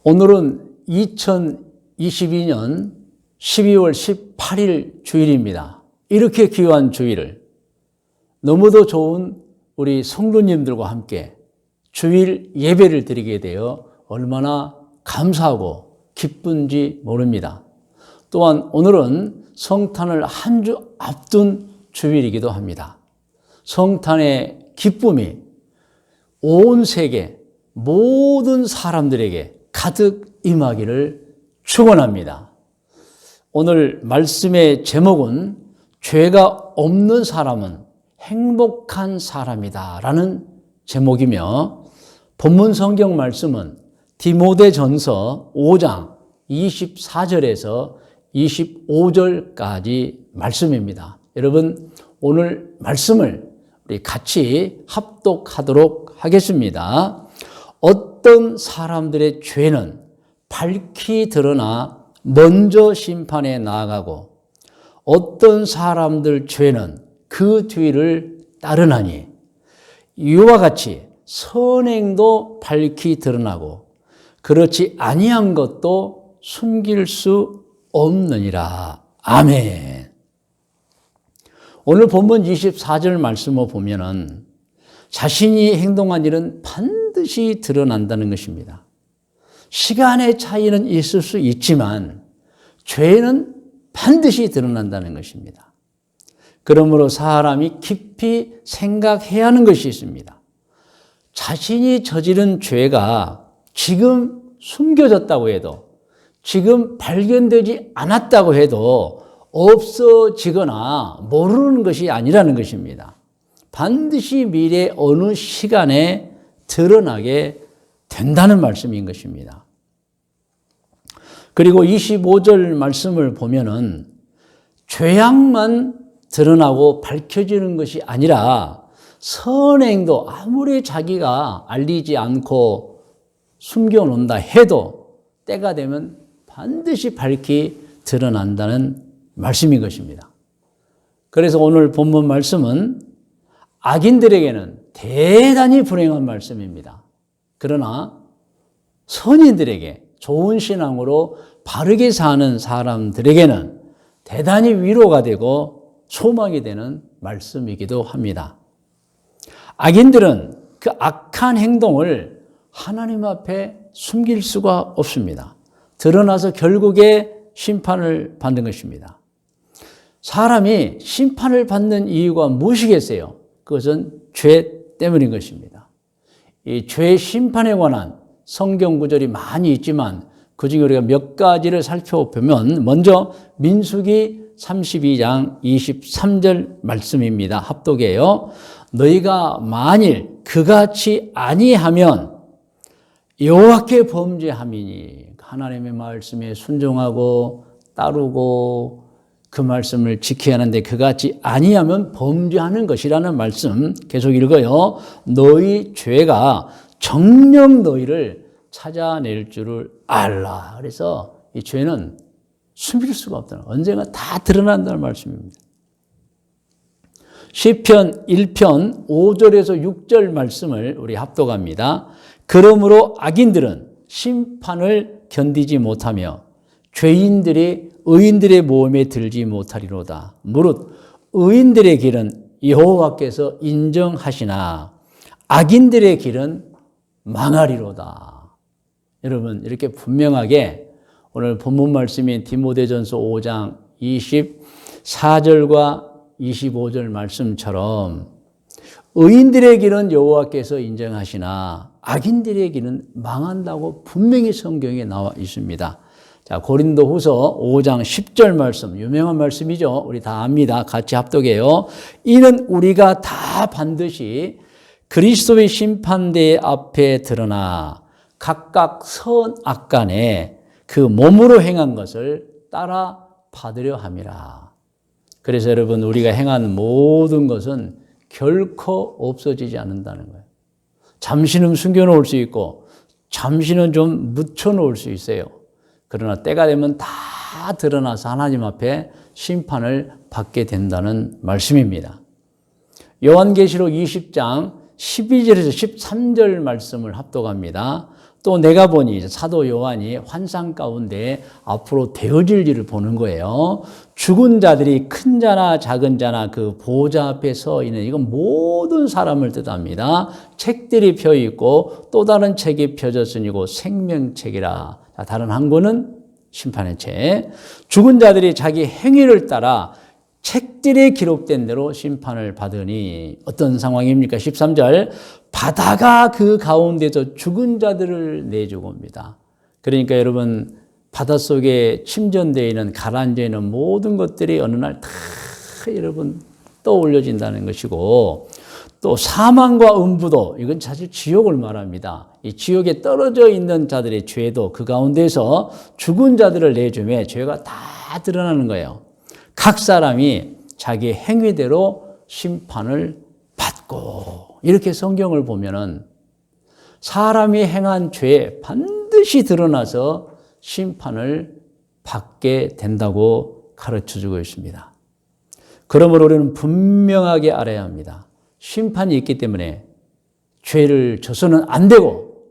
오늘은 2022년 12월 18일 주일입니다. 이렇게 귀한 주일을 너무도 좋은 우리 성도님들과 함께 주일 예배를 드리게 되어 얼마나 감사하고 기쁜지 모릅니다. 또한 오늘은 성탄을 한 주 앞둔 주일이기도 합니다. 성탄의 기쁨이 온 세계 모든 사람들에게 가득 임하기를 축원합니다. 오늘 말씀의 제목은 죄가 없는 사람은 행복한 사람이다 라는 제목이며, 본문 성경 말씀은 디모데전서 5장 24절에서 25절까지 말씀입니다. 여러분, 오늘 말씀을 우리 같이 합독하도록 하겠습니다. 어떤 사람들의 죄는 밝히 드러나 먼저 심판에 나아가고 어떤 사람들 죄는 그 뒤를 따르나니, 이와 같이 선행도 밝히 드러나고 그렇지 아니한 것도 숨길 수 없느니라. 아멘. 오늘 본문 24절 말씀을 보면은 자신이 행동한 일은 반드시 드러난다는 것입니다. 시간의 차이는 있을 수 있지만 죄는 반드시 드러난다는 것입니다. 그러므로 사람이 깊이 생각해야 하는 것이 있습니다. 자신이 저지른 죄가 지금 숨겨졌다고 해도, 지금 발견되지 않았다고 해도 없어지거나 모르는 것이 아니라는 것입니다. 반드시 미래 어느 시간에 드러나게 된다는 말씀인 것입니다. 그리고 25절 말씀을 보면은 죄악만 드러나고 밝혀지는 것이 아니라 선행도 아무리 자기가 알리지 않고 숨겨놓는다 해도 때가 되면 반드시 밝히 드러난다는 말씀인 것입니다. 그래서 오늘 본문 말씀은 악인들에게는 대단히 불행한 말씀입니다. 그러나 선인들에게, 좋은 신앙으로 바르게 사는 사람들에게는 대단히 위로가 되고 소망이 되는 말씀이기도 합니다. 악인들은 그 악한 행동을 하나님 앞에 숨길 수가 없습니다. 드러나서 결국에 심판을 받는 것입니다. 사람이 심판을 받는 이유가 무엇이겠어요? 그것은 죄 때문인 것입니다. 이 죄 심판에 관한 성경 구절이 많이 있지만 그중에 우리가 몇 가지를 살펴보면, 먼저 민수기 32장 23절 말씀입니다. 합독이에요. 너희가 만일 그같이 아니하면 여호와께 범죄함이니, 하나님의 말씀에 순종하고 따르고 그 말씀을 지켜야 하는데 그같이 아니하면 범죄하는 것이라는 말씀 계속 읽어요. 너희 죄가 정녕 너희를 찾아낼 줄을 알라. 그래서 이 죄는 숨길 수가 없다는, 언젠가 다 드러난다는 말씀입니다. 시편 1편 5절에서 6절 말씀을 우리 합독합니다. 그러므로 악인들은 심판을 견디지 못하며 죄인들이 의인들의 모험에 들지 못하리로다. 무릇 의인들의 길은 여호와께서 인정하시나 악인들의 길은 망하리로다. 여러분, 이렇게 분명하게 오늘 본문 말씀인 디모데전서 5장 24절과 25절 말씀처럼 의인들의 길은 여호와께서 인정하시나 악인들의 길은 망한다고 분명히 성경에 나와 있습니다. 자, 고린도후서 5장 10절 말씀, 유명한 말씀이죠. 우리 다 압니다. 같이 합독해요. 이는 우리가 다 반드시 그리스도의 심판대 앞에 드러나 각각 선악간에 그 몸으로 행한 것을 따라 받으려 함이라. 그래서 여러분, 우리가 행한 모든 것은 결코 없어지지 않는다는 거예요. 잠시는 숨겨놓을 수 있고 잠시는 좀 묻혀놓을 수 있어요. 그러나 때가 되면 다 드러나서 하나님 앞에 심판을 받게 된다는 말씀입니다. 요한계시록 20장 12절에서 13절 말씀을 합독합니다. 또 내가 보니 사도 요한이 환상 가운데 앞으로 되어질 일을 보는 거예요. 죽은 자들이 큰 자나 작은 자나 그 보좌 앞에 서 있는, 이건 모든 사람을 뜻합니다. 책들이 펴 있고 또 다른 책이 펴졌으니고 생명책이라. 다른 한 권은 심판의 책. 죽은 자들이 자기 행위를 따라 책들에 기록된 대로 심판을 받으니, 어떤 상황입니까? 13절, 바다가 그 가운데서 죽은 자들을 내주고 옵니다. 그러니까 여러분, 바닷속에 침전되어 있는, 가라앉아 있는 모든 것들이 어느 날 다 여러분 떠올려진다는 것이고, 또 사망과 음부도, 이건 사실 지옥을 말합니다. 이 지옥에 떨어져 있는 자들의 죄도 그 가운데서 죽은 자들을 내주매 죄가 다 드러나는 거예요. 각 사람이 자기 행위대로 심판을 받고, 이렇게 성경을 보면은 사람이 행한 죄에 반드시 드러나서 심판을 받게 된다고 가르쳐주고 있습니다. 그러므로 우리는 분명하게 알아야 합니다. 심판이 있기 때문에 죄를 져서는 안 되고,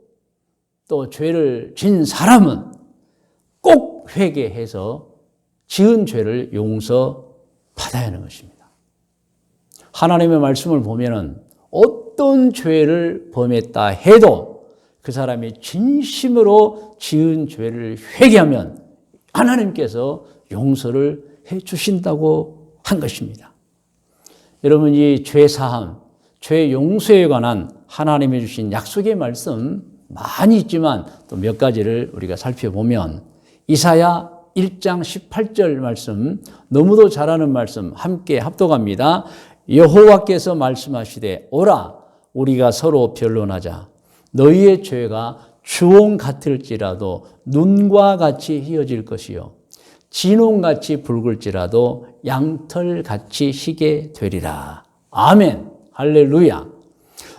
또 죄를 진 사람은 꼭 회개해서 지은 죄를 용서받아야 하는 것입니다. 하나님의 말씀을 보면은 어떤 죄를 범했다 해도 그 사람이 진심으로 지은 죄를 회개하면 하나님께서 용서를 해 주신다고 한 것입니다. 여러분, 이 죄사함, 죄 용서에 관한 하나님이 주신 약속의 말씀 많이 있지만 또 몇 가지를 우리가 살펴보면, 이사야 1장 18절 말씀, 너무도 잘 아는 말씀 함께 합독합니다. 여호와께서 말씀하시되, 오라 우리가 서로 변론하자. 너희의 죄가 주홍 같을지라도 눈과 같이 희어질 것이요 진홍같이 붉을지라도 양털같이 희게 되리라. 아멘. 할렐루야.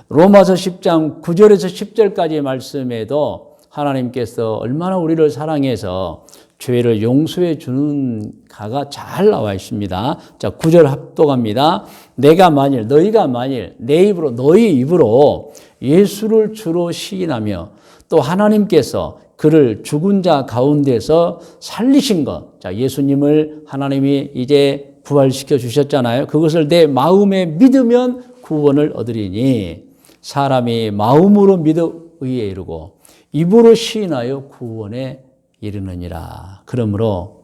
로마서 10장 9절에서 10절까지의 말씀에도 하나님께서 얼마나 우리를 사랑해서 죄를 용서해 주는 가가 잘 나와 있습니다. 자, 9절 합독합니다. 너희가 만일 내 입으로, 너희 입으로 예수를 주로 시인하며 또 하나님께서 그를 죽은 자 가운데서 살리신 것. 자, 예수님을 하나님이 이제 부활시켜 주셨잖아요. 그것을 내 마음에 믿으면 구원을 얻으리니, 사람이 마음으로 믿어 의에 이르고 입으로 시인하여 구원에 이르느니라. 그러므로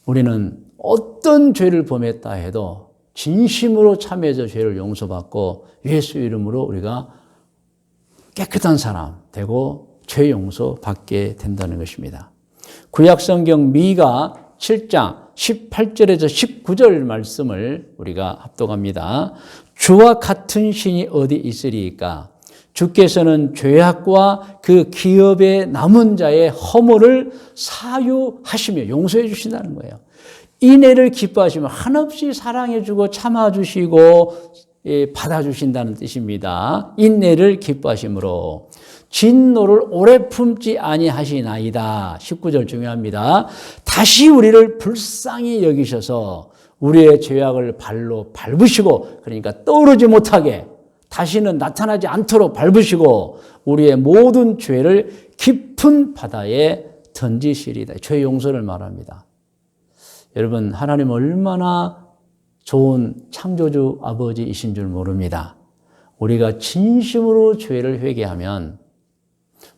우리는 어떤 죄를 범했다 해도 진심으로 참여해서 죄를 용서받고 예수 이름으로 우리가 깨끗한 사람 되고 죄 용서받게 된다는 것입니다. 구약성경 미가 7장 18절에서 19절 말씀을 우리가 합독합니다. 주와 같은 신이 어디 있으리이까? 주께서는 죄악과 그 기업에 남은 자의 허물을 사유하시며 용서해 주신다는 거예요. 인애를 기뻐하시며 한없이 사랑해 주고 참아 주시고 받아주신다는 뜻입니다. 인애를 기뻐하심으로 진노를 오래 품지 아니하시나이다. 19절 중요합니다. 다시 우리를 불쌍히 여기셔서 우리의 죄악을 발로 밟으시고, 그러니까 떠오르지 못하게 다시는 나타나지 않도록 밟으시고 우리의 모든 죄를 깊은 바다에 던지시리다. 죄 용서를 말합니다. 여러분, 하나님 얼마나 좋은 창조주 아버지이신 줄 모릅니다. 우리가 진심으로 죄를 회개하면,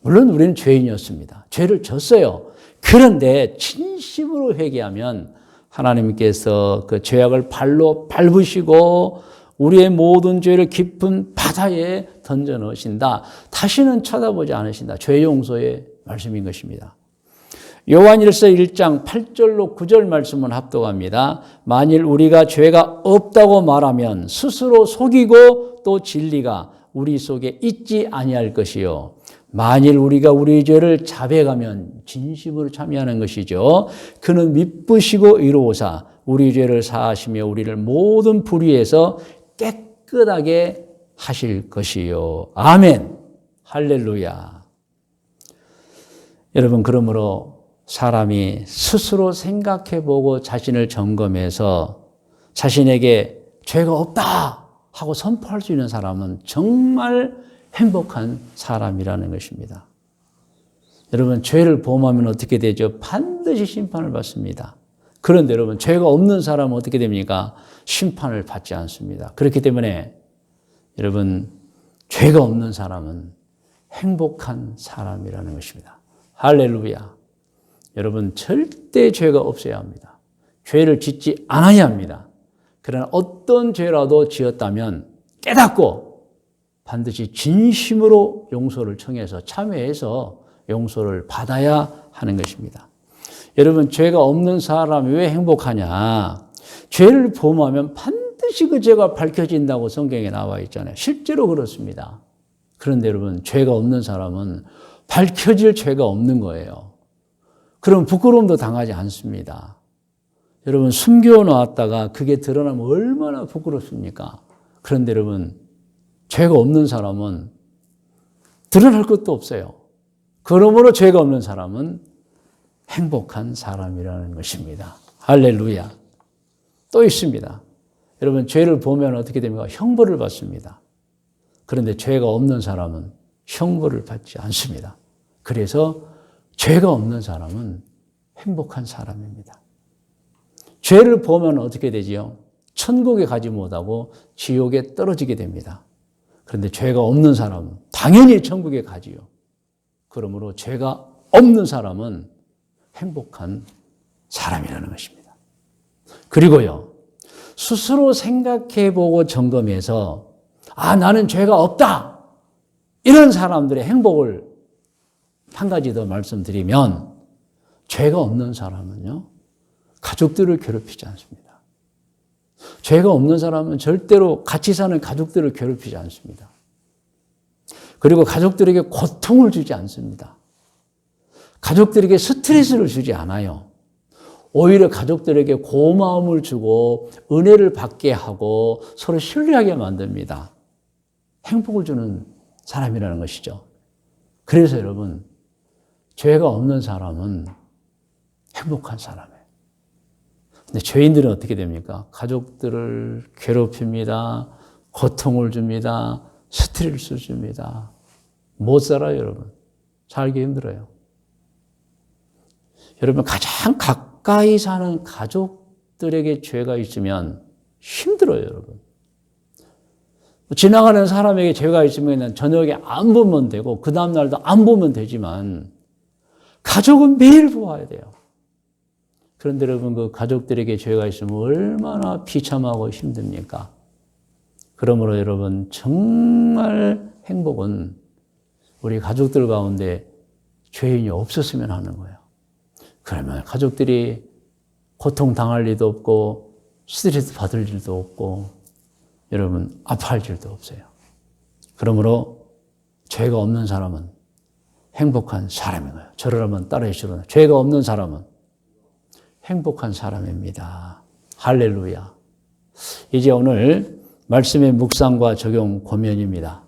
물론 우리는 죄인이었습니다. 죄를 졌어요. 그런데 진심으로 회개하면 하나님께서 그 죄악을 발로 밟으시고 우리의 모든 죄를 깊은 바다에 던져 넣으신다. 다시는 쳐다보지 않으신다. 죄 용서의 말씀인 것입니다. 요한일서 1장 8절로 9절 말씀은 합독합니다. 만일 우리가 죄가 없다고 말하면 스스로 속이고 또 진리가 우리 속에 있지 아니할 것이요. 만일 우리가 우리 죄를 자백하면, 진심으로 참여하는 것이죠. 그는 미쁘시고 의로우사 우리 죄를 사하시며 우리를 모든 불의에서 깨끗하게 하실 것이요. 아멘. 할렐루야. 여러분, 그러므로 사람이 스스로 생각해보고 자신을 점검해서 자신에게 죄가 없다 하고 선포할 수 있는 사람은 정말 행복한 사람이라는 것입니다. 여러분, 죄를 범하면 어떻게 되죠? 반드시 심판을 받습니다. 그런데 여러분, 죄가 없는 사람은 어떻게 됩니까? 심판을 받지 않습니다. 그렇기 때문에 여러분, 죄가 없는 사람은 행복한 사람이라는 것입니다. 할렐루야. 여러분, 절대 죄가 없어야 합니다. 죄를 짓지 않아야 합니다. 그러나 어떤 죄라도 지었다면 깨닫고 반드시 진심으로 용서를 청해서 참회해서 용서를 받아야 하는 것입니다. 여러분, 죄가 없는 사람이 왜 행복하냐? 죄를 범하면 반드시 그 죄가 밝혀진다고 성경에 나와 있잖아요. 실제로 그렇습니다. 그런데 여러분, 죄가 없는 사람은 밝혀질 죄가 없는 거예요. 그럼 부끄러움도 당하지 않습니다. 여러분, 숨겨놓았다가 그게 드러나면 얼마나 부끄럽습니까? 그런데 여러분, 죄가 없는 사람은 드러날 것도 없어요. 그러므로 죄가 없는 사람은 행복한 사람이라는 것입니다. 할렐루야. 또 있습니다. 여러분, 죄를 보면 어떻게 됩니까? 형벌을 받습니다. 그런데 죄가 없는 사람은 형벌을 받지 않습니다. 그래서 죄가 없는 사람은 행복한 사람입니다. 죄를 보면 어떻게 되지요? 천국에 가지 못하고 지옥에 떨어지게 됩니다. 그런데 죄가 없는 사람은 당연히 천국에 가지요. 그러므로 죄가 없는 사람은 행복한 사람이라는 것입니다. 그리고요, 스스로 생각해보고 점검해서 나는 죄가 없다. 이런 사람들의 행복을 한 가지 더 말씀드리면, 죄가 없는 사람은요, 가족들을 괴롭히지 않습니다. 죄가 없는 사람은 절대로 같이 사는 가족들을 괴롭히지 않습니다. 그리고 가족들에게 고통을 주지 않습니다. 가족들에게 스트레스를 주지 않아요. 오히려 가족들에게 고마움을 주고 은혜를 받게 하고 서로 신뢰하게 만듭니다. 행복을 주는 사람이라는 것이죠. 그래서 여러분, 죄가 없는 사람은 행복한 사람이에요. 근데 죄인들은 어떻게 됩니까? 가족들을 괴롭힙니다. 고통을 줍니다. 스트레스를 줍니다. 못 살아요, 여러분. 살기 힘들어요. 여러분, 가장 가까이 사는 가족들에게 죄가 있으면 힘들어요, 여러분. 지나가는 사람에게 죄가 있으면 저녁에 안 보면 되고 그 다음날도 안 보면 되지만 가족은 매일 보아야 돼요. 그런데 여러분, 그 가족들에게 죄가 있으면 얼마나 비참하고 힘듭니까? 그러므로 여러분, 정말 행복은 우리 가족들 가운데 죄인이 없었으면 하는 거예요. 그러면 가족들이 고통당할 일도 없고 스트레스 받을 일도 없고 여러분, 아파할 일도 없어요. 그러므로 죄가 없는 사람은 행복한 사람인 거예요. 저를 한번 따라해 주시면, 죄가 없는 사람은 행복한 사람입니다. 할렐루야. 이제 오늘 말씀의 묵상과 적용 고면입니다.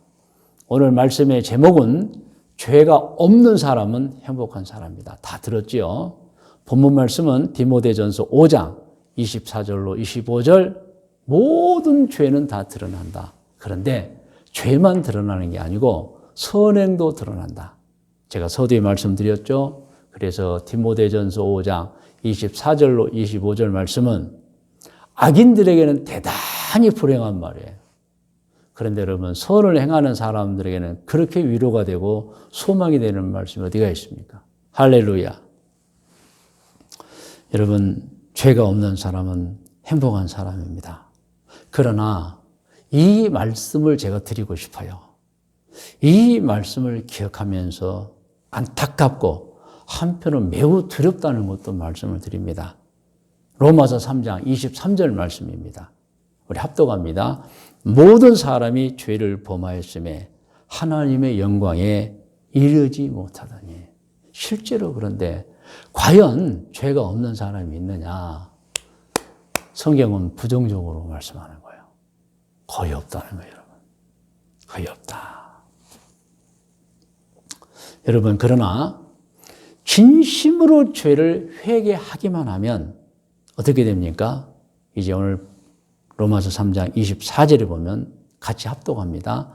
오늘 말씀의 제목은 죄가 없는 사람은 행복한 사람이다. 다 들었지요? 본문 말씀은 디모데전서 5장 24절로 25절, 모든 죄는 다 드러난다. 그런데 죄만 드러나는 게 아니고 선행도 드러난다. 제가 서두에 말씀드렸죠. 그래서 디모데전서 5장 24절로 25절 말씀은 악인들에게는 대단히 불행한 말이에요. 그런데 여러분, 선을 행하는 사람들에게는 그렇게 위로가 되고 소망이 되는 말씀이 어디가 있습니까? 할렐루야. 여러분, 죄가 없는 사람은 행복한 사람입니다. 그러나 이 말씀을 제가 드리고 싶어요. 이 말씀을 기억하면서 안타깝고 한편은 매우 두렵다는 것도 말씀을 드립니다. 로마서 3장 23절 말씀입니다. 우리 합독합니다. 모든 사람이 죄를 범하였음에 하나님의 영광에 이르지 못하더니. 실제로 그런데 과연 죄가 없는 사람이 있느냐? 성경은 부정적으로 말씀하는 거예요. 거의 없다는 거예요, 여러분. 거의 없다. 여러분, 그러나 진심으로 죄를 회개하기만 하면 어떻게 됩니까? 이제 오늘 로마서 3장 24절에 보면 같이 합독합니다.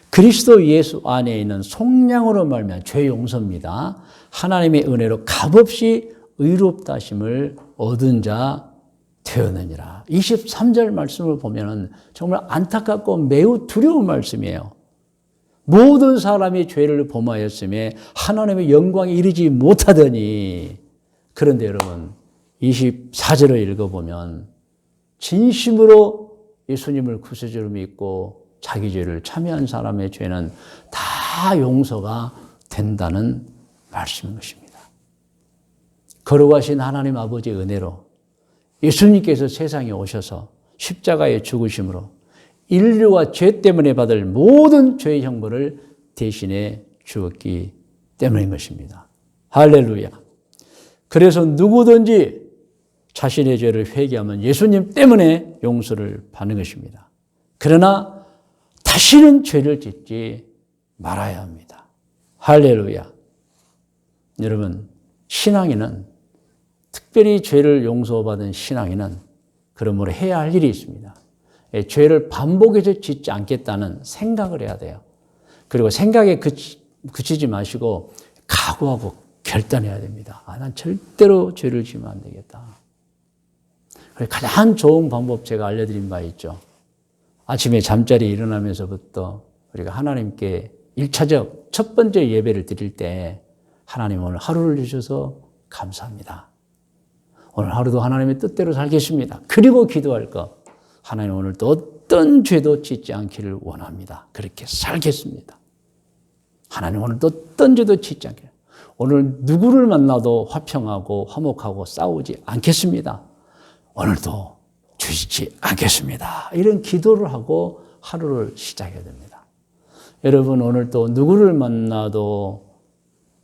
그리스도 예수 안에 있는 속량으로 말미암아 죄 용서입니다. 하나님의 은혜로 값없이 의롭다 하심을 얻은 자 되었느니라. 23절 말씀을 보면 정말 안타깝고 매우 두려운 말씀이에요. 모든 사람이 죄를 범하였음에 하나님의 영광에 이르지 못하더니, 그런데 여러분 24절을 읽어보면 진심으로 예수님을 구세주로 믿고 자기 죄를 참여한 사람의 죄는 다 용서가 된다는 말씀인 것입니다. 거룩하신 하나님 아버지의 은혜로 예수님께서 세상에 오셔서 십자가의 죽으심으로 인류가 죄 때문에 받을 모든 죄의 형벌을 대신해 주었기 때문인 것입니다. 할렐루야. 그래서 누구든지 자신의 죄를 회개하면 예수님 때문에 용서를 받는 것입니다. 그러나 다시는 죄를 짓지 말아야 합니다. 할렐루야. 여러분, 신앙인은, 특별히 죄를 용서받은 신앙인은 그러므로 해야 할 일이 있습니다. 죄를 반복해서 짓지 않겠다는 생각을 해야 돼요. 그리고 생각에 그치지 마시고 각오하고 결단해야 됩니다. 난 절대로 죄를 지으면 안 되겠다. 가장 좋은 방법 제가 알려드린 바 있죠. 아침에 잠자리에 일어나면서부터 우리가 하나님께 1차적 첫 번째 예배를 드릴 때 하나님 오늘 하루를 주셔서 감사합니다. 오늘 하루도 하나님의 뜻대로 살겠습니다. 그리고 기도할 것. 하나님 오늘 또 어떤 죄도 짓지 않기를 원합니다. 그렇게 살겠습니다. 하나님 오늘 또 어떤 죄도 짓지 않게. 오늘 누구를 만나도 화평하고 화목하고 싸우지 않겠습니다. 오늘도 죄 짓지 않겠습니다. 이런 기도를 하고 하루를 시작해야 됩니다. 여러분 오늘 또 누구를 만나도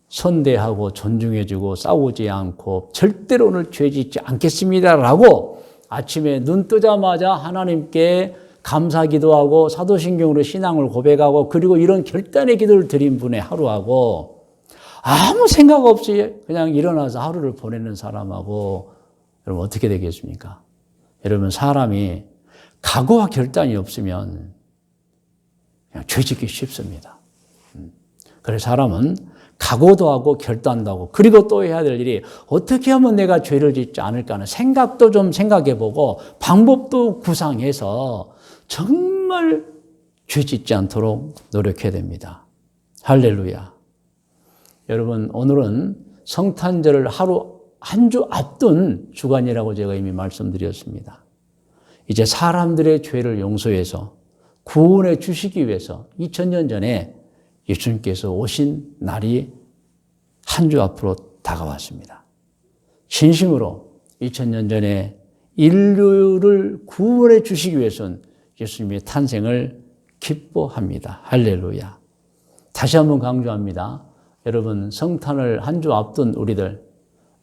선대하고 존중해주고 싸우지 않고 절대로 오늘 죄 짓지 않겠습니다라고 아침에 눈 뜨자마자 하나님께 감사 기도하고 사도신경으로 신앙을 고백하고 그리고 이런 결단의 기도를 드린 분의 하루하고 아무 생각 없이 그냥 일어나서 하루를 보내는 사람하고 여러분 어떻게 되겠습니까? 여러분 사람이 각오와 결단이 없으면 그냥 죄 짓기 쉽습니다. 그래서 사람은 각오도 하고 결단도 하고 그리고 또 해야 될 일이 어떻게 하면 내가 죄를 짓지 않을까 하는 생각도 좀 생각해보고 방법도 구상해서 정말 죄 짓지 않도록 노력해야 됩니다. 할렐루야. 여러분 오늘은 성탄절을 하루 한 주 앞둔 주간이라고 제가 이미 말씀드렸습니다. 이제 사람들의 죄를 용서해서 구원해 주시기 위해서 2000년 전에 예수님께서 오신 날이 한 주 앞으로 다가왔습니다. 진심으로 2000년 전에 인류를 구원해 주시기 위해서는 예수님의 탄생을 기뻐합니다. 할렐루야. 다시 한번 강조합니다. 여러분 성탄을 한 주 앞둔 우리들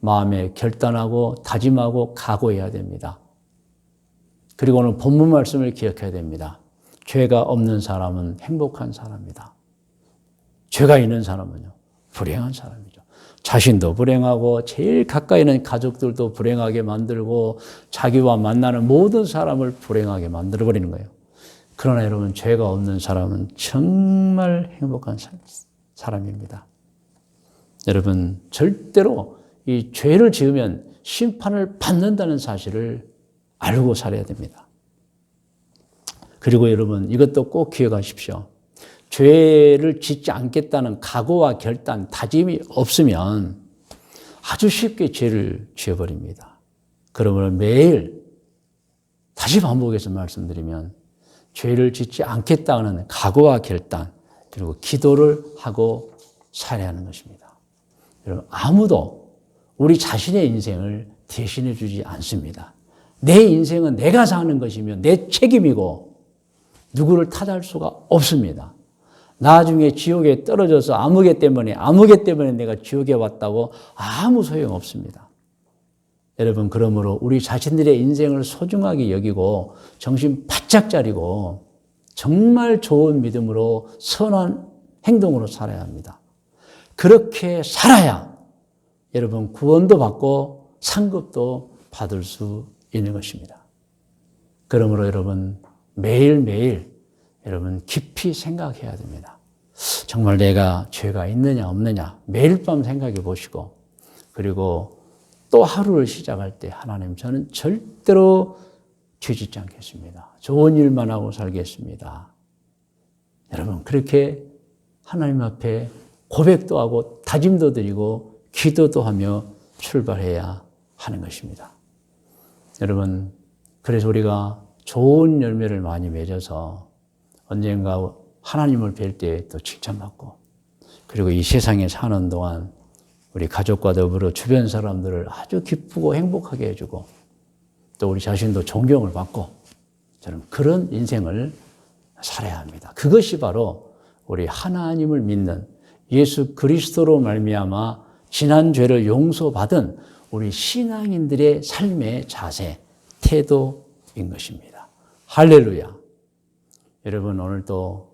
마음에 결단하고 다짐하고 각오해야 됩니다. 그리고 오늘 본문 말씀을 기억해야 됩니다. 죄가 없는 사람은 행복한 사람이다. 죄가 있는 사람은요, 불행한 사람이죠. 자신도 불행하고 제일 가까이 있는 가족들도 불행하게 만들고 자기와 만나는 모든 사람을 불행하게 만들어버리는 거예요. 그러나 여러분 죄가 없는 사람은 정말 행복한 사람입니다. 여러분 절대로 이 죄를 지으면 심판을 받는다는 사실을 알고 살아야 됩니다. 그리고 여러분 이것도 꼭 기억하십시오. 죄를 짓지 않겠다는 각오와 결단, 다짐이 없으면 아주 쉽게 죄를 지어버립니다. 그러므로 매일 다시 반복해서 말씀드리면 죄를 짓지 않겠다는 각오와 결단 그리고 기도를 하고 살아야 하는 것입니다. 여러분 아무도 우리 자신의 인생을 대신해 주지 않습니다. 내 인생은 내가 사는 것이며 내 책임이고 누구를 탓할 수가 없습니다. 나중에 지옥에 떨어져서 아무개 때문에 내가 지옥에 왔다고 아무 소용 없습니다. 여러분 그러므로 우리 자신들의 인생을 소중하게 여기고 정신 바짝 차리고 정말 좋은 믿음으로 선한 행동으로 살아야 합니다. 그렇게 살아야 여러분 구원도 받고 상급도 받을 수 있는 것입니다. 그러므로 여러분 매일매일 여러분 깊이 생각해야 됩니다. 정말 내가 죄가 있느냐 없느냐 매일 밤 생각해 보시고, 그리고 또 하루를 시작할 때 하나님 저는 절대로 죄 짓지 않겠습니다. 좋은 일만 하고 살겠습니다. 여러분 그렇게 하나님 앞에 고백도 하고 다짐도 드리고 기도도 하며 출발해야 하는 것입니다. 여러분 그래서 우리가 좋은 열매를 많이 맺어서 언젠가 하나님을 뵐 때 또 칭찬받고, 그리고 이 세상에 사는 동안 우리 가족과 더불어 주변 사람들을 아주 기쁘고 행복하게 해주고, 또 우리 자신도 존경을 받고, 저는 그런 인생을 살아야 합니다. 그것이 바로 우리 하나님을 믿는 예수 그리스도로 말미암아 지난 죄를 용서받은 우리 신앙인들의 삶의 자세, 태도인 것입니다. 할렐루야. 여러분 오늘도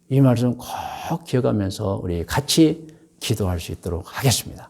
이 말씀 꼭 기억하면서 우리 같이 기도할 수 있도록 하겠습니다.